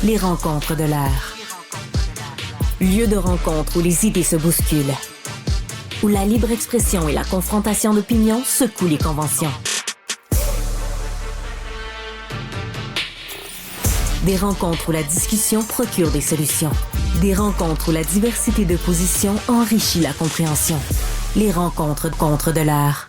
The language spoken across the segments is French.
Les rencontres de l'heure. Lieu de rencontre où les idées se bousculent. Où la libre expression et la confrontation d'opinions secouent les conventions. Des rencontres où la discussion procure des solutions. Des rencontres où la diversité de positions enrichit la compréhension. Les rencontres de l'heure.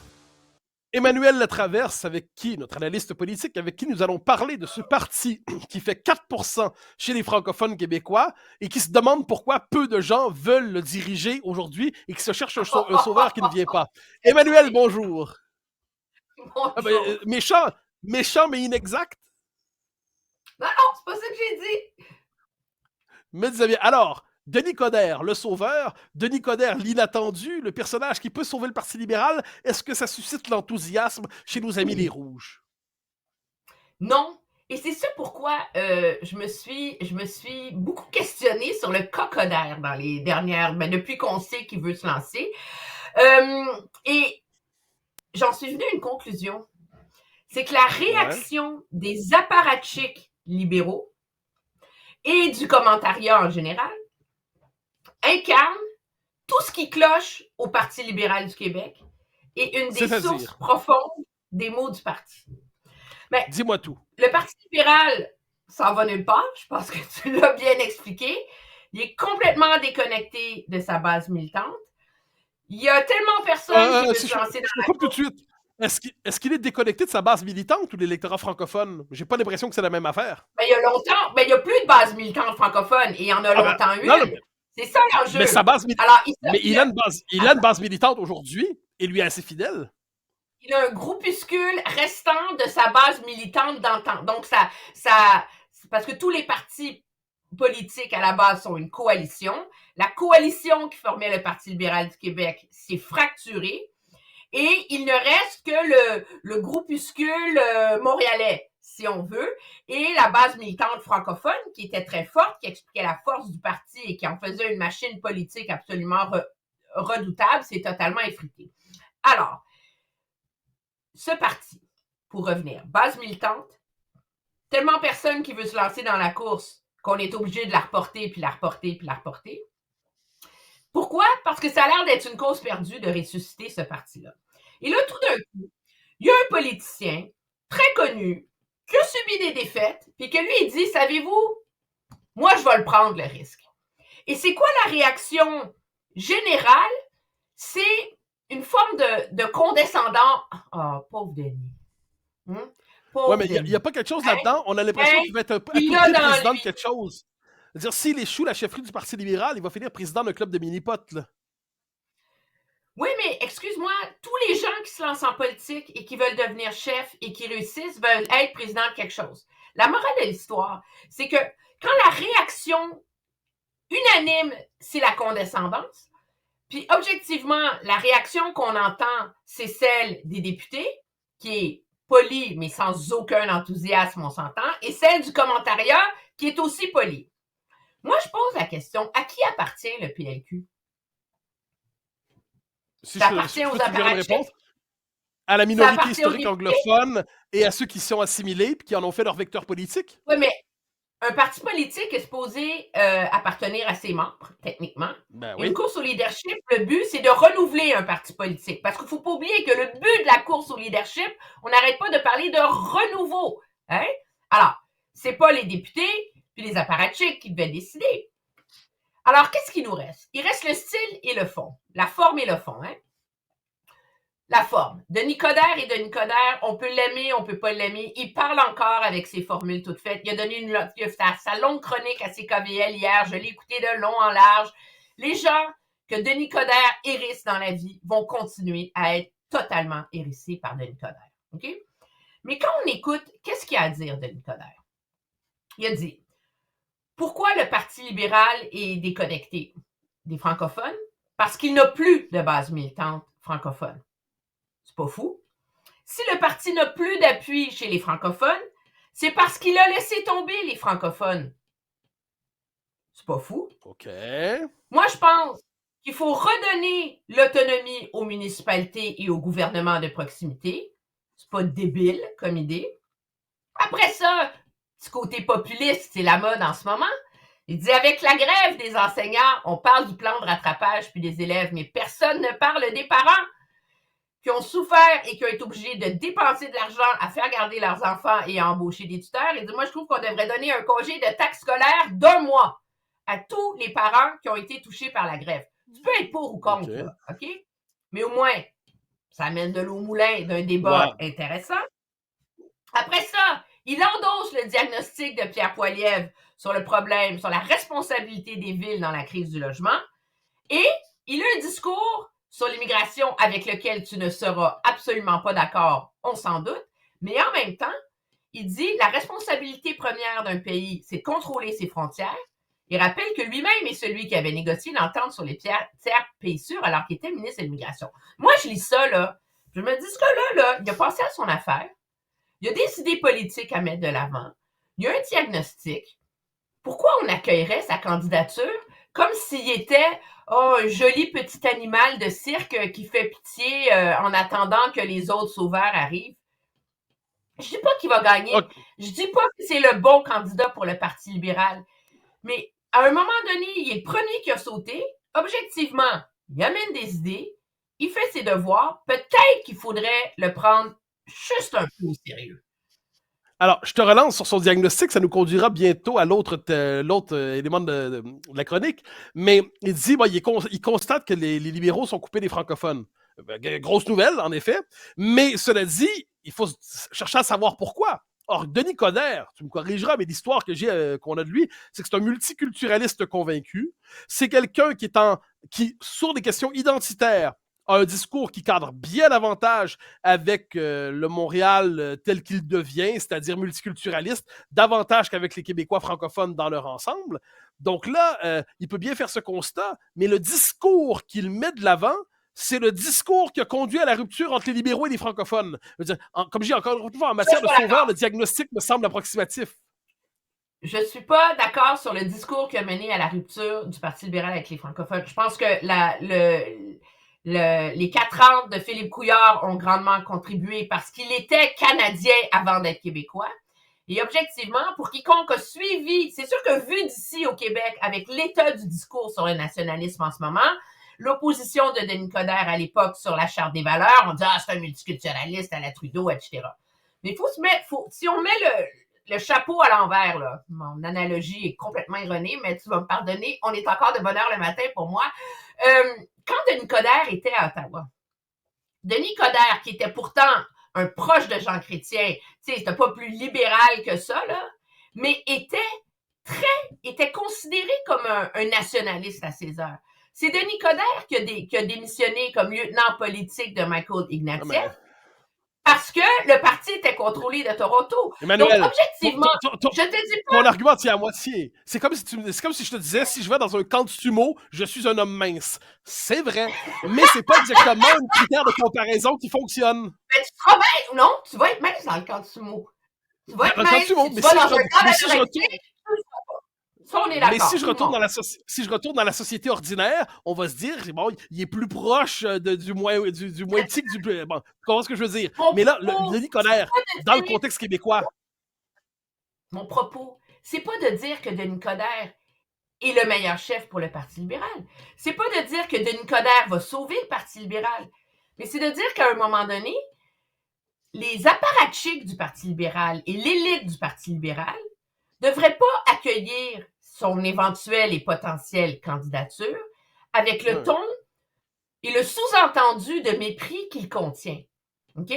Emmanuel Latraverse, avec qui, notre analyste politique, avec qui nous allons parler de ce parti qui fait 4% chez les francophones québécois et qui se demande pourquoi peu de gens veulent le diriger aujourd'hui et qui se cherche un sauveur qui ne vient pas. Emmanuel, bonjour. Bonjour. Ah ben, méchant mais inexact. Non, c'est pas ça que j'ai dit. Me disais bien. Alors, Denis Coderre, le sauveur, Denis Coderre, l'inattendu, le personnage qui peut sauver le Parti libéral, est-ce que ça suscite l'enthousiasme chez nos amis les Rouges? Non. Et c'est ça pourquoi je me suis beaucoup questionnée sur le cas Coderre dans les dernières, depuis qu'on sait qu'il veut se lancer. Et j'en suis venue à une conclusion. C'est que la réaction des apparatchiks libéraux et du commentariat en général incarne tout ce qui cloche au Parti libéral du Québec et une des sources profondes des maux du parti. Mais dis-moi tout. Le Parti libéral s'en va nulle part, je pense que tu l'as bien expliqué. Il est complètement déconnecté de sa base militante. Il y a tellement personne qui veut se lancer dans la course. Tout de suite. Est-ce qu'il est déconnecté de sa base militante ou de l'électorat francophone? J'ai pas l'impression que c'est la même affaire. Il y a longtemps, il n'y a plus de base militante francophone et il y en a longtemps eu. Non, c'est ça l'enjeu. Mais sa base militante. Il a une base militante aujourd'hui et lui est assez fidèle. Il a un groupuscule restant de sa base militante d'antan. Donc, ça, parce que tous les partis politiques à la base sont une coalition. La coalition qui formait le Parti libéral du Québec s'est fracturée et il ne reste que le groupuscule montréalais, si on veut, et la base militante francophone qui était très forte, qui expliquait la force du parti et qui en faisait une machine politique absolument redoutable, c'est totalement effrité. Alors, ce parti, pour revenir, base militante, tellement personne qui veut se lancer dans la course qu'on est obligé de la reporter, puis la reporter, puis la reporter. Pourquoi? Parce que ça a l'air d'être une cause perdue de ressusciter ce parti-là. Et là, tout d'un coup, il y a un politicien très connu qui a subi des défaites, puis que lui, il dit, savez-vous, moi, je vais le prendre, le risque. Et c'est quoi la réaction générale? C'est une forme de condescendant. Ah, pauvre Denis. Oui, mais il n'y a pas quelque chose là-dedans. On a l'impression qu'il va être un peu président de quelque chose. C'est-à-dire, s'il échoue la chefferie du Parti libéral, il va finir président d'un club de mini-potes, là. Oui, mais excuse-moi, tous les gens qui se lancent en politique et qui veulent devenir chef et qui réussissent veulent être président de quelque chose. La morale de l'histoire, c'est que quand la réaction unanime, c'est la condescendance, puis objectivement, la réaction qu'on entend, c'est celle des députés, qui est polie, mais sans aucun enthousiasme, on s'entend, et celle du commentariat, qui est aussi polie. Moi, je pose la question, à qui appartient le PLQ? Ça appartient aux apparatchiks. À la minorité historique anglophone et à ceux qui sont assimilés et qui en ont fait leur vecteur politique. Oui, mais un parti politique est supposé appartenir à ses membres, techniquement. Une course au leadership, le but, c'est de renouveler un parti politique. Parce qu'il ne faut pas oublier que le but de la course au leadership, on n'arrête pas de parler de renouveau. Hein? Alors, ce n'est pas les députés puis les apparatchiks qui devaient décider. Alors, qu'est-ce qui nous reste? Il reste le style et le fond. La forme et le fond. Hein? La forme. Denis Coderre et Denis Coderre, on peut l'aimer, on peut pas l'aimer. Il parle encore avec ses formules toutes faites. Il a donné sa longue chronique à CKVL hier. Je l'ai écouté de long en large. Les gens que Denis Coderre hérisse dans la vie vont continuer à être totalement hérissés par Denis Coderre. OK? Mais quand on écoute, qu'est-ce qu'il a à dire, Denis Coderre? Il a dit, pourquoi le Parti libéral est déconnecté des francophones? Parce qu'il n'a plus de base militante francophone. C'est pas fou. Si le parti n'a plus d'appui chez les francophones, c'est parce qu'il a laissé tomber les francophones. C'est pas fou. OK. Moi, je pense qu'il faut redonner l'autonomie aux municipalités et au gouvernement de proximité. C'est pas débile comme idée. Après ça, petit côté populiste, c'est la mode en ce moment. Il dit, avec la grève des enseignants, on parle du plan de rattrapage puis des élèves, mais personne ne parle des parents qui ont souffert et qui ont été obligés de dépenser de l'argent à faire garder leurs enfants et à embaucher des tuteurs. Il dit, moi, je trouve qu'on devrait donner un congé de taxe scolaire d'1 mois à tous les parents qui ont été touchés par la grève. Tu peux être pour ou contre, là, OK? Mais au moins, ça amène de l'eau au moulin d'un débat intéressant. Après ça, il endosse le diagnostic de Pierre Poilievre sur le problème, sur la responsabilité des villes dans la crise du logement. Et il a un discours sur l'immigration avec lequel tu ne seras absolument pas d'accord, on s'en doute. Mais en même temps, il dit la responsabilité première d'un pays, c'est de contrôler ses frontières. Il rappelle que lui-même est celui qui avait négocié l'entente sur les tiers pays sûrs alors qu'il était ministre de l'immigration. Moi, je lis ça, là. Je me dis, ce gars-là, il a pensé à son affaire. Il y a des idées politiques à mettre de l'avant. Il y a un diagnostic. Pourquoi on accueillerait sa candidature comme s'il était un joli petit animal de cirque qui fait pitié en attendant que les autres sauveurs arrivent? Je dis pas qu'il va gagner. Okay. Je dis pas que c'est le bon candidat pour le Parti libéral. Mais à un moment donné, il est le premier qui a sauté. Objectivement, il amène des idées. Il fait ses devoirs. Peut-être qu'il faudrait le prendre juste un peu au sérieux. Alors, je te relance sur son diagnostic, ça nous conduira bientôt à l'autre élément de la chronique, mais il dit, il constate que les libéraux sont coupés des francophones. Grosse nouvelle, en effet, mais cela dit, il faut chercher à savoir pourquoi. Or, Denis Coderre, tu me corrigeras, mais l'histoire qu'on a de lui, c'est que c'est un multiculturaliste convaincu, c'est quelqu'un qui, sur des questions identitaires, a un discours qui cadre bien davantage avec le Montréal tel qu'il devient, c'est-à-dire multiculturaliste, davantage qu'avec les Québécois francophones dans leur ensemble. Donc là, il peut bien faire ce constat, mais le discours qu'il met de l'avant, c'est le discours qui a conduit à la rupture entre les libéraux et les francophones. Je veux dire, comme je dis encore une fois, en matière de sauveur, le diagnostic me semble approximatif. Je ne suis pas d'accord sur le discours qui a mené à la rupture du Parti libéral avec les francophones. Je pense que les 4 ans de Philippe Couillard ont grandement contribué parce qu'il était Canadien avant d'être Québécois. Et objectivement, pour quiconque a suivi, c'est sûr que vu d'ici au Québec, avec l'état du discours sur le nationalisme en ce moment, l'opposition de Denis Coderre à l'époque sur la Charte des valeurs, on dit « Ah, c'est un multiculturaliste à la Trudeau, etc. » Mais il faut se mettre, si on met le chapeau à l'envers, là, mon analogie est complètement erronée, mais tu vas me pardonner, on est encore de bonne heure le matin pour moi. Quand Denis Coderre était à Ottawa, Denis Coderre, qui était pourtant un proche de Jean Chrétien, tu sais, c'était pas plus libéral que ça, là, mais était considéré comme un nationaliste à ses heures. C'est Denis Coderre qui a démissionné comme lieutenant politique de Michael Ignatieff parce que le parti était contrôlé de Toronto. Emmanuel, donc, objectivement, je te dis pas... Ton argument tient à moitié. C'est comme si je te disais, si je vais dans un camp de sumo, je suis un homme mince. C'est vrai, mais c'est pas exactement un critère de comparaison qui fonctionne. Mais tu seras bien, non, tu vas être mince dans le camp de sumo. Tu vas être mince, si tu vas dans un camp de ça, on est d'accord. Mais si je retourne dans la société ordinaire, on va se dire, bon, il est plus proche du moins petit que du plus... Bon, tu comprends ce que je veux dire? Mais là, Denis Coderre, dans le contexte québécois... Mon propos, c'est pas de dire que Denis Coderre est le meilleur chef pour le Parti libéral. C'est pas de dire que Denis Coderre va sauver le Parti libéral. Mais c'est de dire qu'à un moment donné, les apparatchiks du Parti libéral et l'élite du Parti libéral ne devraient pas accueillir son éventuelle et potentielle candidature avec le ton et le sous-entendu de mépris qu'il contient. OK?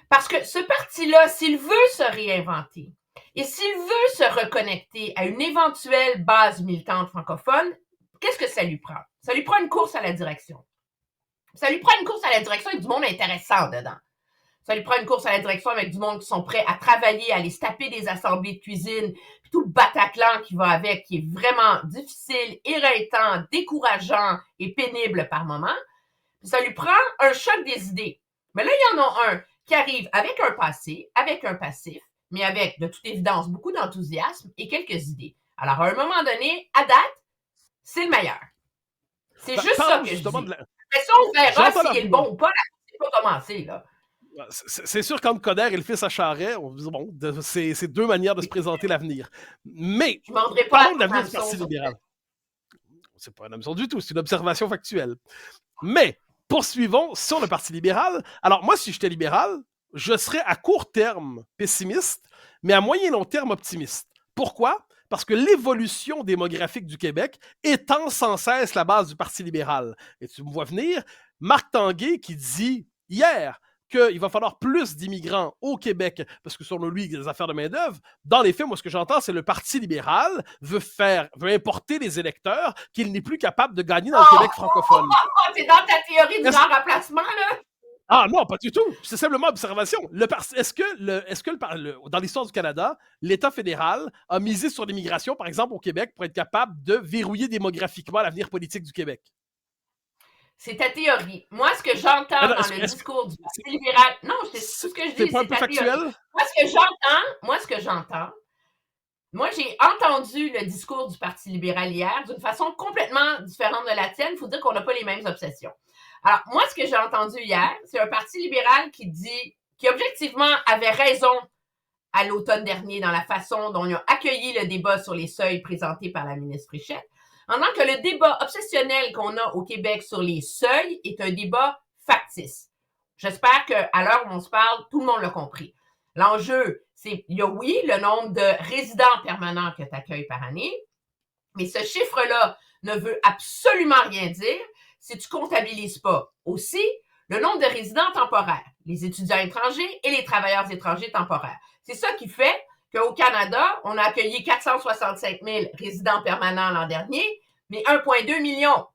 Parce que ce parti-là, s'il veut se réinventer et s'il veut se reconnecter à une éventuelle base militante francophone, qu'est-ce que ça lui prend? Ça lui prend une course à la direction. Ça lui prend une course à la direction avec du monde intéressant dedans. Ça lui prend une course à la direction avec du monde qui sont prêts à travailler, à aller se taper des assemblées de cuisine, puis tout le Bataclan qui va avec, qui est vraiment difficile, éreintant, décourageant et pénible par moments. Puis ça lui prend un choc des idées. Mais là, il y en a un qui arrive avec un passé, avec un passif, mais avec, de toute évidence, beaucoup d'enthousiasme et quelques idées. Alors, à un moment donné, à date, c'est le meilleur. C'est juste ça que je dis. Mais ça, on verra s'il est le bon ou pas. Là, c'est pas commencé, là. C'est sûr qu'entre Coder et le fils à Charest, on dit, bon, c'est deux manières de se présenter l'avenir. Mais, parlons de l'avenir du Parti libéral. C'est pas une hameçon du tout, c'est une observation factuelle. Mais, poursuivons sur le Parti libéral. Alors, moi, si j'étais libéral, je serais à court terme pessimiste, mais à moyen long terme optimiste. Pourquoi? Parce que l'évolution démographique du Québec étend sans cesse la base du Parti libéral. Et tu me vois venir, Marc Tanguay qui dit hier qu'il va falloir plus d'immigrants au Québec, parce que selon lui, il y a des affaires de main-d'œuvre. Dans les faits, moi, ce que j'entends, c'est que le Parti libéral veut importer les électeurs qu'il n'est plus capable de gagner dans le Québec francophone. C'est dans ta théorie du grand remplacement, là? Ah non, pas du tout. C'est simplement observation. Est-ce que dans l'histoire du Canada, l'État fédéral a misé sur l'immigration, par exemple, au Québec, pour être capable de verrouiller démographiquement l'avenir politique du Québec? C'est ta théorie. Moi, ce que j'entends dans le discours du Parti libéral... Non, c'est tout ce que je dis, c'est pas un peu factuel? Moi, j'ai entendu le discours du Parti libéral hier d'une façon complètement différente de la tienne. Il faut dire qu'on n'a pas les mêmes obsessions. Alors, moi, ce que j'ai entendu hier, c'est un Parti libéral qui objectivement avait raison à l'automne dernier dans la façon dont ils ont accueilli le débat sur les seuils présenté par la ministre Fréchette, en tant que le débat obsessionnel qu'on a au Québec sur les seuils est un débat factice. J'espère qu'à l'heure où on se parle, tout le monde l'a compris. L'enjeu, il y a le nombre de résidents permanents que tu accueilles par année, mais ce chiffre-là ne veut absolument rien dire si tu comptabilises pas aussi le nombre de résidents temporaires, les étudiants étrangers et les travailleurs étrangers temporaires. C'est ça qui fait qu'au Canada, on a accueilli 465 000 résidents permanents l'an dernier, mais 1,2 million.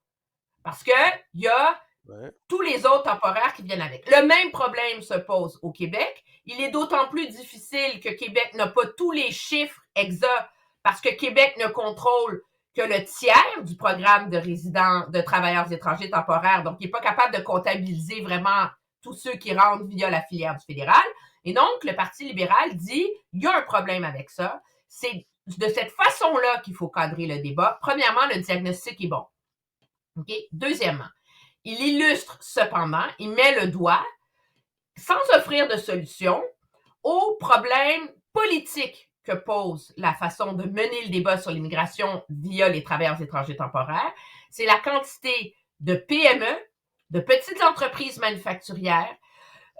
Parce qu'il y a tous les autres temporaires qui viennent avec. Le même problème se pose au Québec. Il est d'autant plus difficile que Québec n'a pas tous les chiffres exacts parce que Québec ne contrôle que le tiers du programme de résidents, de travailleurs étrangers temporaires. Donc, il n'est pas capable de comptabiliser vraiment tous ceux qui rentrent via la filière du fédéral. Et donc, le Parti libéral dit, il y a un problème avec ça. C'est de cette façon-là qu'il faut cadrer le débat. Premièrement, le diagnostic est bon. Okay? Deuxièmement, il illustre cependant, il met le doigt, sans offrir de solution, aux problèmes politiques que pose la façon de mener le débat sur l'immigration via les travailleurs étrangers temporaires. C'est la quantité de PME, de petites entreprises manufacturières,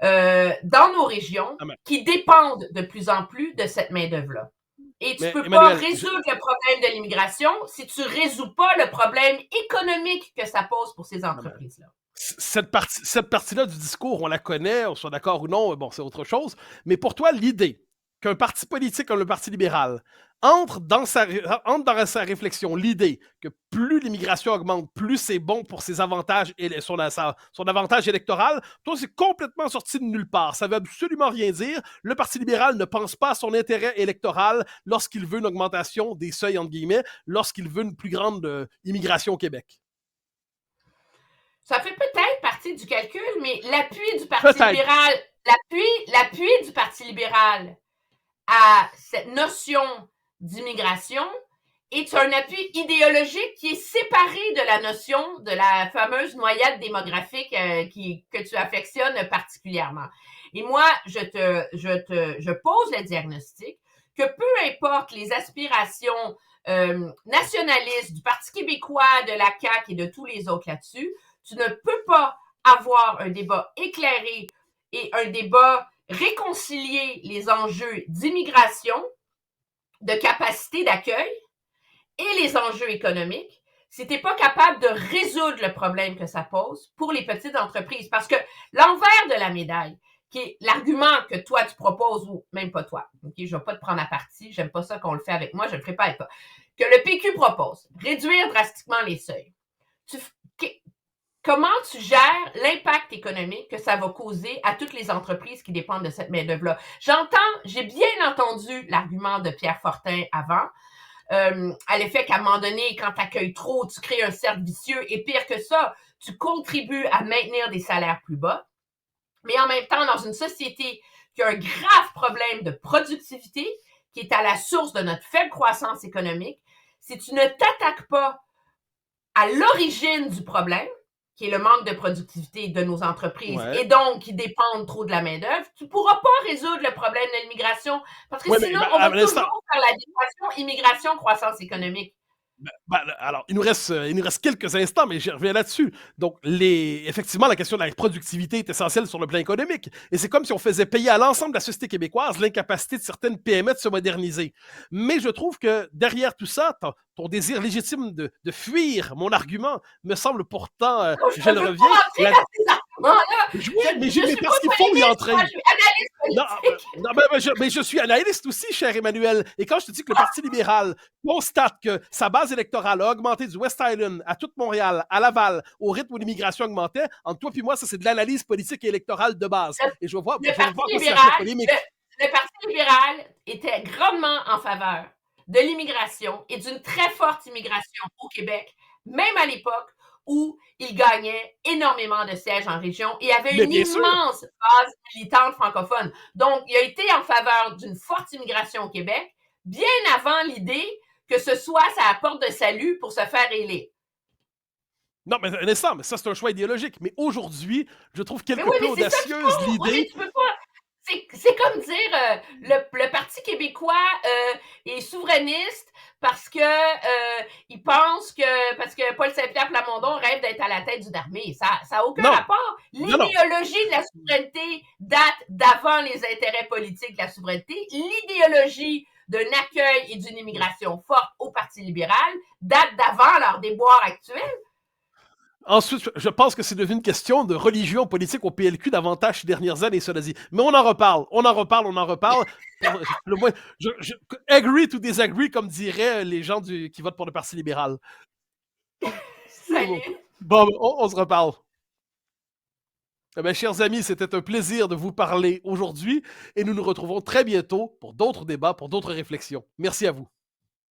dans nos régions qui dépendent de plus en plus de cette main-d'œuvre-là. Et tu ne peux pas résoudre le problème de l'immigration si tu ne résous pas le problème économique que ça pose pour ces entreprises-là. Cette partie-là du discours, on la connaît, on soit d'accord ou non, bon, c'est autre chose. Mais pour toi, l'idée qu'un parti politique comme le Parti libéral entre dans sa réflexion l'idée que plus l'immigration augmente, plus c'est bon pour ses avantages et son avantage électoral, toi, c'est complètement sorti de nulle part. Ça veut absolument rien dire. Le Parti libéral ne pense pas à son intérêt électoral lorsqu'il veut une augmentation des seuils, entre guillemets, lorsqu'il veut une plus grande immigration au Québec. Ça fait peut-être partie du calcul, mais l'appui du Parti libéral, l'appui du Parti libéral à cette notion d'immigration est un appui idéologique qui est séparé de la notion de la fameuse noyade démographique que tu affectionnes particulièrement. Et moi, je pose le diagnostic que peu importe les aspirations nationalistes du Parti québécois, de la CAQ et de tous les autres là-dessus, tu ne peux pas avoir un débat éclairé et un débat réconcilier les enjeux d'immigration, de capacité d'accueil et les enjeux économiques si tu n'es pas capable de résoudre le problème que ça pose pour les petites entreprises. Parce que l'envers de la médaille, qui est l'argument que toi tu proposes, ou même pas toi, okay, je ne vais pas te prendre à partie, j'aime pas ça qu'on le fait avec moi, je ne le ferai pas avec toi, que le PQ propose, réduire drastiquement les seuils. Comment tu gères l'impact économique que ça va causer à toutes les entreprises qui dépendent de cette main-d'œuvre-là? J'ai bien entendu l'argument de Pierre Fortin avant, à l'effet qu'à un moment donné, quand tu accueilles trop, tu crées un cercle vicieux, et pire que ça, tu contribues à maintenir des salaires plus bas. Mais en même temps, dans une société qui a un grave problème de productivité, qui est à la source de notre faible croissance économique, si tu ne t'attaques pas à l'origine du problème, qui est le manque de productivité de nos entreprises, Ouais. et donc qui dépendent trop de la main-d'œuvre, tu ne pourras pas résoudre le problème de l'immigration. Parce que sinon, on va toujours faire l'adéquation immigration-croissance économique. Alors, il nous reste quelques instants, mais je reviens là-dessus. Donc, effectivement, la question de la productivité est essentielle sur le plan économique. Et c'est comme si on faisait payer à l'ensemble de la société québécoise l'incapacité de certaines PME de se moderniser. Mais je trouve que derrière tout ça, ton désir légitime de fuir mon argument me semble pourtant, je le reviens. Mais parce qu'il faut y entrer. Mais je suis analyste aussi, cher Emmanuel. Et quand je te dis que le Parti libéral constate que sa base électorale a augmenté du West Island à toute Montréal, à Laval, au rythme où l'immigration augmentait, entre toi et moi, ça, c'est de l'analyse politique et électorale de base. Et je vois le Parti libéral était grandement en faveur de l'immigration et d'une très forte immigration au Québec, même à l'époque où il gagnait énormément de sièges en région et avait une immense base militante francophone. Donc, il a été en faveur d'une forte immigration au Québec, bien avant l'idée que ce soit sa porte de salut pour se faire élire. Non, mais un instant, mais ça, c'est un choix idéologique. Mais aujourd'hui, je trouve quelque peu audacieuse l'idée... C'est comme dire le Parti québécois est souverainiste parce que il pense parce que Paul Saint-Pierre Plamondon rêve d'être à la tête d'une armée. Ça n'a aucun rapport. L'idéologie de la souveraineté date d'avant les intérêts politiques de la souveraineté. L'idéologie d'un accueil et d'une immigration forte au Parti libéral date d'avant leur déboire actuel. Ensuite, je pense que c'est devenu une question de religion politique au PLQ davantage ces dernières années, cela dit. Mais on en reparle. Le moins, agree to disagree, comme diraient les gens qui votent pour le Parti libéral. Salut. Bon, on se reparle. Eh bien, chers amis, c'était un plaisir de vous parler aujourd'hui et nous nous retrouvons très bientôt pour d'autres débats, pour d'autres réflexions. Merci à vous.